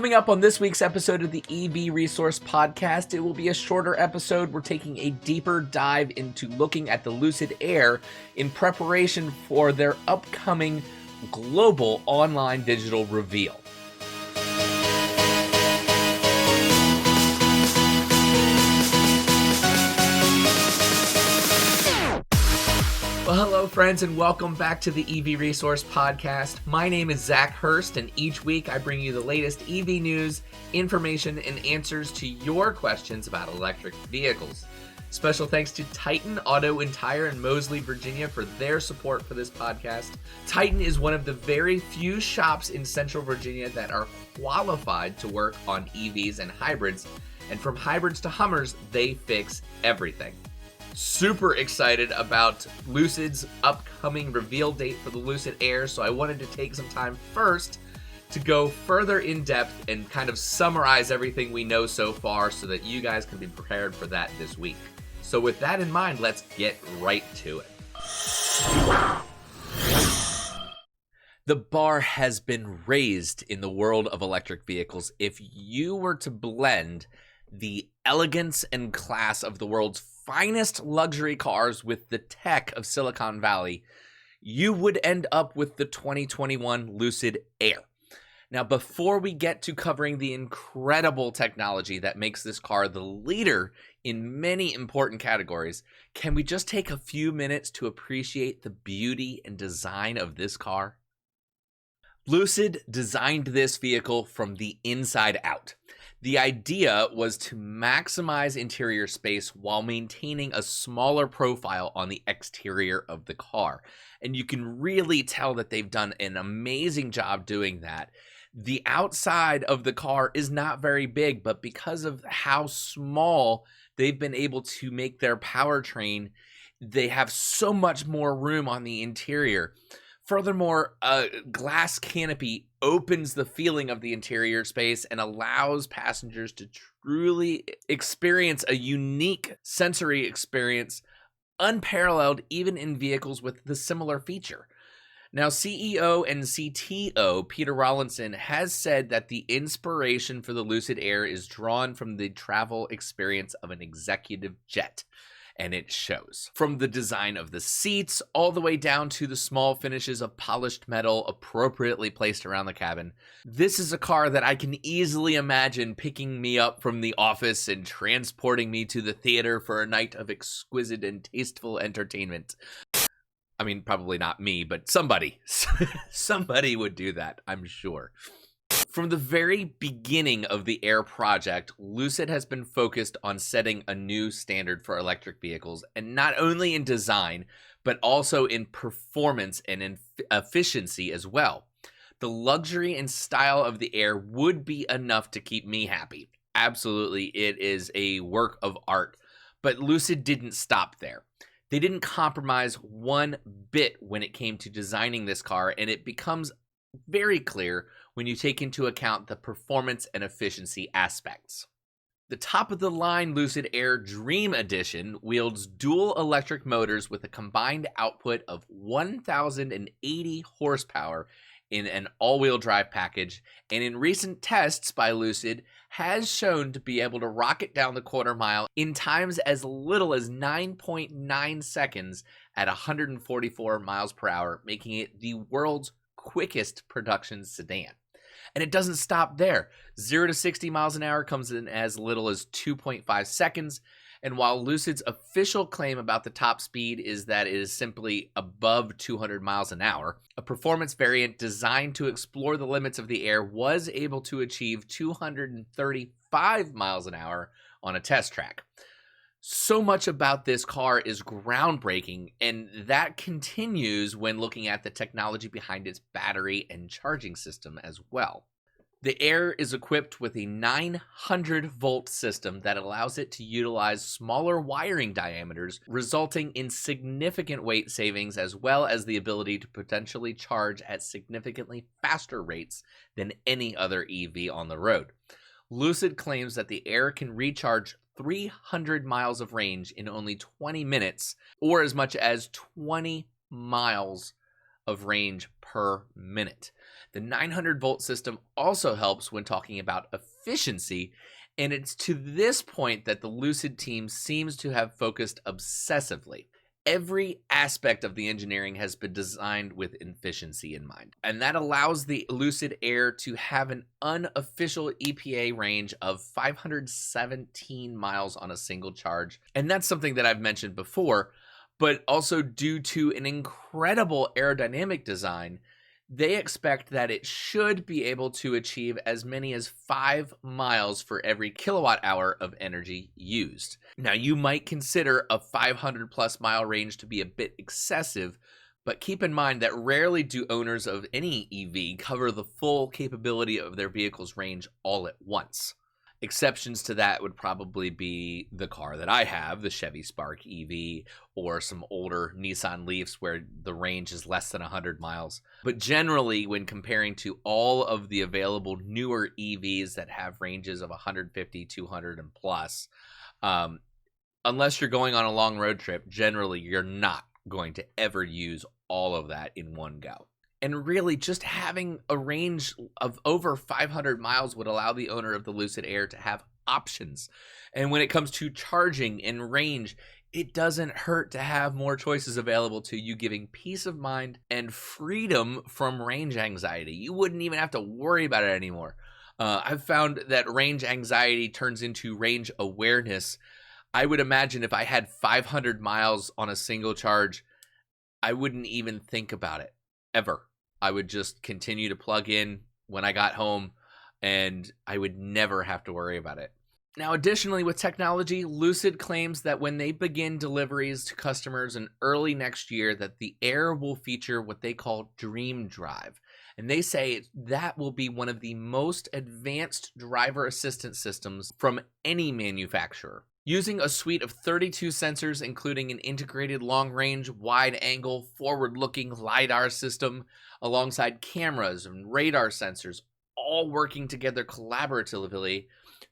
Coming up on this week's episode of the EV Resource Podcast, it will be a shorter episode. We're taking a deeper dive into looking at the Lucid Air in preparation for their upcoming global online digital reveal. Well, hello, friends, and welcome back to the EV Resource Podcast. My name is Zach Hurst, and each week I bring you the latest EV news, information, and answers to your questions about electric vehicles. Special thanks to Titan Auto and Tire in Moseley, Virginia for their support for this podcast. Titan is one of the very few shops in Central Virginia that are qualified to work on EVs and hybrids, and from hybrids to Hummers, they fix everything. Super excited about Lucid's upcoming reveal date for the Lucid Air, so I wanted to take some time first to go further in depth and kind of summarize everything we know so far so that you guys can be prepared for that this week. So with that in mind, let's get right to it. The bar has been raised in the world of electric vehicles. If you were to blend the elegance and class of the world's finest luxury cars with the tech of Silicon Valley, you would end up with the 2021 Lucid Air. Now, before we get to covering the incredible technology that makes this car the leader in many important categories, can we just take a few minutes to appreciate the beauty and design of this car? Lucid designed this vehicle from the inside out. The idea was to maximize interior space while maintaining a smaller profile on the exterior of the car. And you can really tell that they've done an amazing job doing that. The outside of the car is not very big, but because of how small they've been able to make their powertrain, they have so much more room on the interior. Furthermore, a glass canopy opens the feeling of the interior space and allows passengers to truly experience a unique sensory experience, unparalleled even in vehicles with the similar feature. Now, CEO and CTO Peter Rawlinson has said that the inspiration for the Lucid Air is drawn from the travel experience of an executive jet. And it shows. From the design of the seats all the way down to the small finishes of polished metal appropriately placed around the cabin. This is a car that I can easily imagine picking me up from the office and transporting me to the theater for a night of exquisite and tasteful entertainment. I mean, probably not me, but somebody. Somebody would do that, I'm sure. From the very beginning of the Air project, Lucid has been focused on setting a new standard for electric vehicles, and not only in design, but also in performance and in efficiency as well. The luxury and style of the Air would be enough to keep me happy. Absolutely, it is a work of art. But Lucid didn't stop there. They didn't compromise one bit when it came to designing this car, and it becomes very clear when you take into account the performance and efficiency aspects. The top-of-the-line Lucid Air Dream Edition wields dual electric motors with a combined output of 1,080 horsepower in an all-wheel drive package, and in recent tests by Lucid has shown to be able to rocket down the quarter mile in times as little as 9.9 seconds at 144 miles per hour, making it the world's quickest production sedan. And it doesn't stop there. 0 to 60 miles an hour comes in as little as 2.5 seconds. And while Lucid's official claim about the top speed is that it is simply above 200 miles an hour, a performance variant designed to explore the limits of the Air was able to achieve 235 miles an hour on a test track. So much about this car is groundbreaking, and that continues when looking at the technology behind its battery and charging system as well. The Air is equipped with a 900-volt system that allows it to utilize smaller wiring diameters, resulting in significant weight savings as well as the ability to potentially charge at significantly faster rates than any other EV on the road. Lucid claims that the Air can recharge 300 miles of range in only 20 minutes, or as much as 20 miles of range per minute. The 900-volt system also helps when talking about efficiency, and it's to this point that the Lucid team seems to have focused obsessively. Every aspect of the engineering has been designed with efficiency in mind, and that allows the Lucid Air to have an unofficial EPA range of 517 miles on a single charge. And that's something that I've mentioned before, but also due to an incredible aerodynamic design, they expect that it should be able to achieve as many as 5 miles for every kilowatt hour of energy used. Now, you might consider a 500 plus mile range to be a bit excessive, but keep in mind that rarely do owners of any EV cover the full capability of their vehicle's range all at once. Exceptions to that would probably be the car that I have, the Chevy Spark EV, or some older Nissan Leafs where the range is less than 100 miles. But generally, when comparing to all of the available newer EVs that have ranges of 150, 200, and plus, unless you're going on a long road trip, generally you're not going to ever use all of that in one go. And really, just having a range of over 500 miles would allow the owner of the Lucid Air to have options. And when it comes to charging and range, it doesn't hurt to have more choices available to you, giving peace of mind and freedom from range anxiety. You wouldn't even have to worry about it anymore. I've found that range anxiety turns into range awareness. I would imagine if I had 500 miles on a single charge, I wouldn't even think about it, ever. I would just continue to plug in when I got home, and I would never have to worry about it. Now, additionally, with technology, Lucid claims that when they begin deliveries to customers in early next year, that the Air will feature what they call Dream Drive. And they say that will be one of the most advanced driver assistance systems from any manufacturer. Using a suite of 32 sensors, including an integrated long-range, wide-angle, forward-looking LiDAR system, alongside cameras and radar sensors, all working together collaboratively,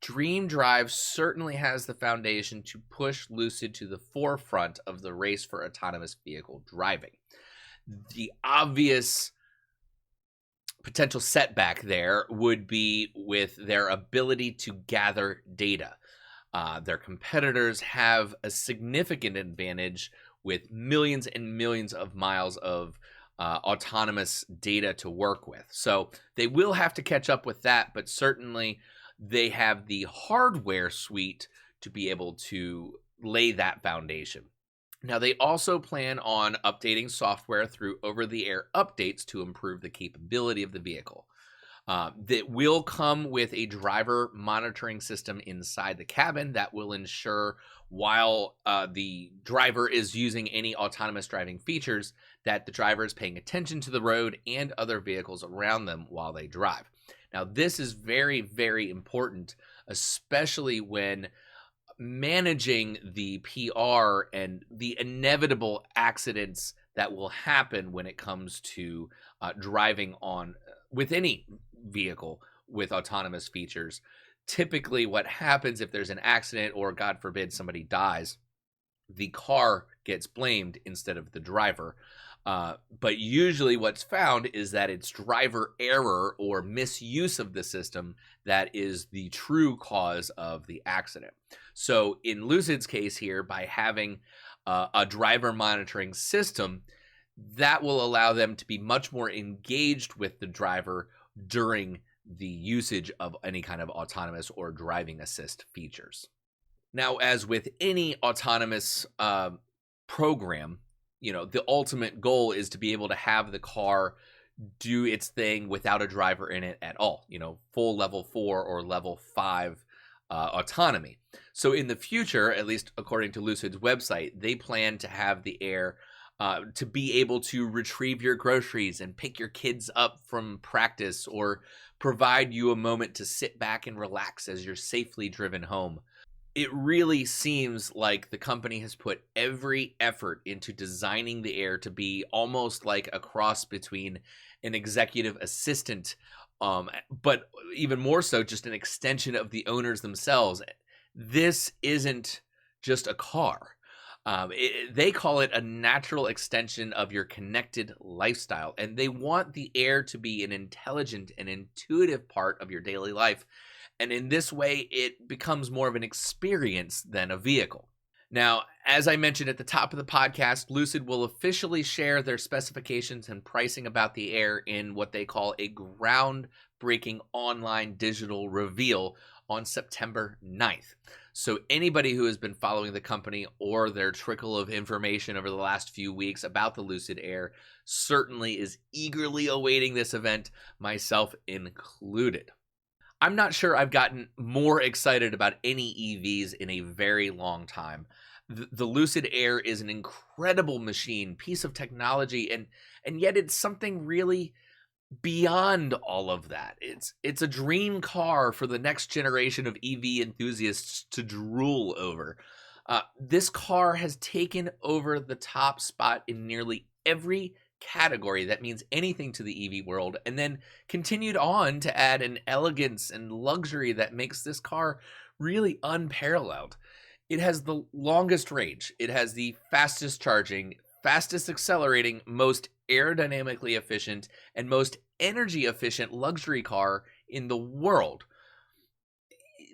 Dream Drive certainly has the foundation to push Lucid to the forefront of the race for autonomous vehicle driving. The obvious potential setback there would be with their ability to gather data. Their competitors have a significant advantage with millions and millions of miles of autonomous data to work with. So they will have to catch up with that, but certainly they have the hardware suite to be able to lay that foundation. Now, they also plan on updating software through over-the-air updates to improve the capability of the vehicle. That will come with a driver monitoring system inside the cabin that will ensure while the driver is using any autonomous driving features that the driver is paying attention to the road and other vehicles around them while they drive. Now, this is very, very important, especially when managing the PR and the inevitable accidents that will happen when it comes to driving on with any vehicle with autonomous features. Typically, what happens if there's an accident or, God forbid, somebody dies, the car gets blamed instead of the driver. But usually what's found is that it's driver error or misuse of the system that is the true cause of the accident. So in Lucid's case here, by having a driver monitoring system, that will allow them to be much more engaged with the driver during the usage of any kind of autonomous or driving assist features. Now, as with any autonomous program, the ultimate goal is to be able to have the car do its thing without a driver in it at all, full level 4 or level 5 autonomy. So in the future, at least according to Lucid's website, they plan to have the Air to be able to retrieve your groceries and pick your kids up from practice or provide you a moment to sit back and relax as you're safely driven home. It really seems like the company has put every effort into designing the Air to be almost like a cross between an executive assistant, but even more so just an extension of the owners themselves. This isn't just a car. They call it a natural extension of your connected lifestyle, and they want the Air to be an intelligent and intuitive part of your daily life. And in this way, it becomes more of an experience than a vehicle. Now, as I mentioned at the top of the podcast, Lucid will officially share their specifications and pricing about the Air in what they call a groundbreaking online digital reveal on September 9th. So anybody who has been following the company or their trickle of information over the last few weeks about the Lucid Air certainly is eagerly awaiting this event, myself included. I'm not sure I've gotten more excited about any EVs in a very long time. The Lucid Air is an incredible machine, piece of technology, and yet it's something really beyond all of that. It's a dream car for the next generation of EV enthusiasts to drool over. This car has taken over the top spot in nearly every category that means anything to the EV world, and then continued on to add an elegance and luxury that makes this car really unparalleled. It has the longest range, it has the fastest charging, fastest accelerating, most aerodynamically efficient, and most energy efficient luxury car in the world.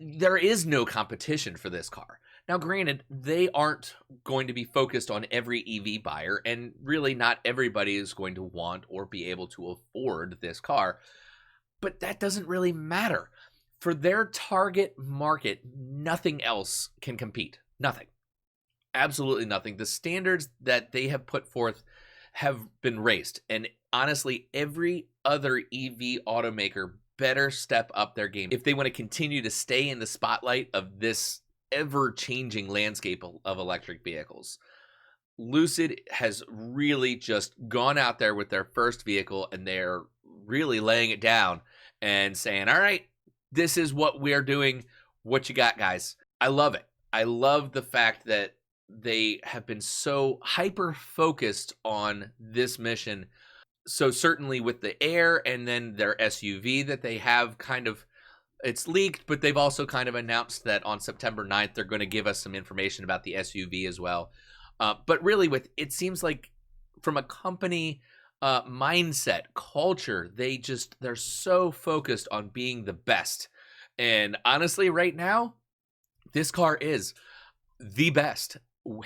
There is no competition for this car. Now, granted, they aren't going to be focused on every EV buyer, and really not everybody is going to want or be able to afford this car, but that doesn't really matter. For their target market, nothing else can compete. Nothing. Absolutely nothing. The standards that they have put forth have been raised, and honestly, every other EV automaker better step up their game if they want to continue to stay in the spotlight of this ever-changing landscape of electric vehicles. Lucid has really just gone out there with their first vehicle, and they're really laying it down and saying, all right, this is what we're doing. What you got, guys? I love it. I love the fact that they have been so hyper-focused on this mission. So certainly with the Air and then their SUV that they have it's leaked, but they've also kind of announced that on September 9th, they're going to give us some information about the SUV as well. But really it seems like from a company mindset, culture, they're so focused on being the best. And honestly, right now, this car is the best.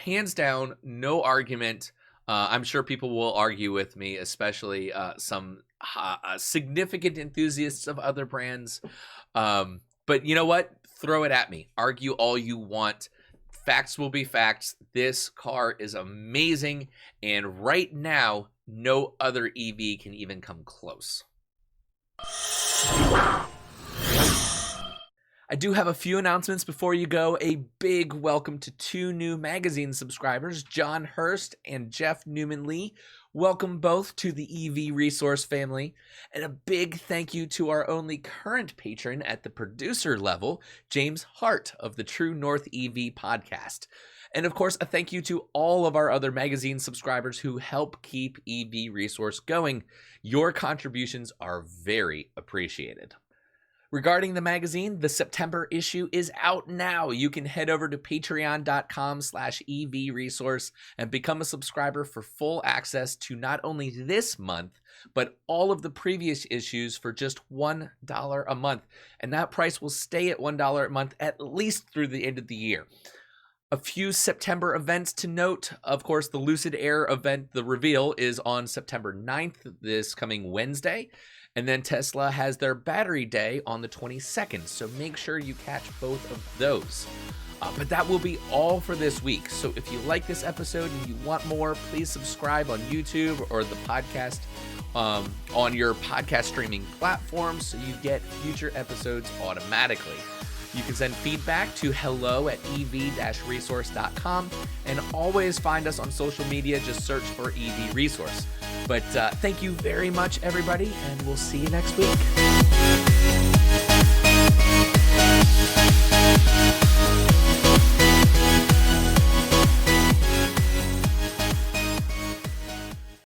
Hands down, no argument. I'm sure people will argue with me, especially some significant enthusiasts of other brands. But you know what? Throw it at me. Argue all you want. Facts will be facts. This car is amazing. And right now, no other EV can even come close. I do have a few announcements before you go. A big welcome to 2 new magazine subscribers, John Hurst and Jeff Newman-Lee. Welcome both to the EV Resource family. And a big thank you to our only current patron at the producer level, James Hart of the True North EV podcast. And of course, a thank you to all of our other magazine subscribers who help keep EV Resource going. Your contributions are very appreciated. Regarding the magazine, the September issue is out now. You can head over to patreon.com/EVresource and become a subscriber for full access to not only this month, but all of the previous issues for just $1 a month. And that price will stay at $1 a month at least through the end of the year. A few September events to note. Of course, the Lucid Air event, the reveal, is on September 9th, this coming Wednesday. And then Tesla has their battery day on the 22nd, so make sure you catch both of those. But that will be all for this week. So if you like this episode and you want more, please subscribe on YouTube or the podcast on your podcast streaming platform so you get future episodes automatically. You can send feedback to hello@ev-resource.com and always find us on social media. Just search for EV Resource. But thank you very much, everybody, and we'll see you next week.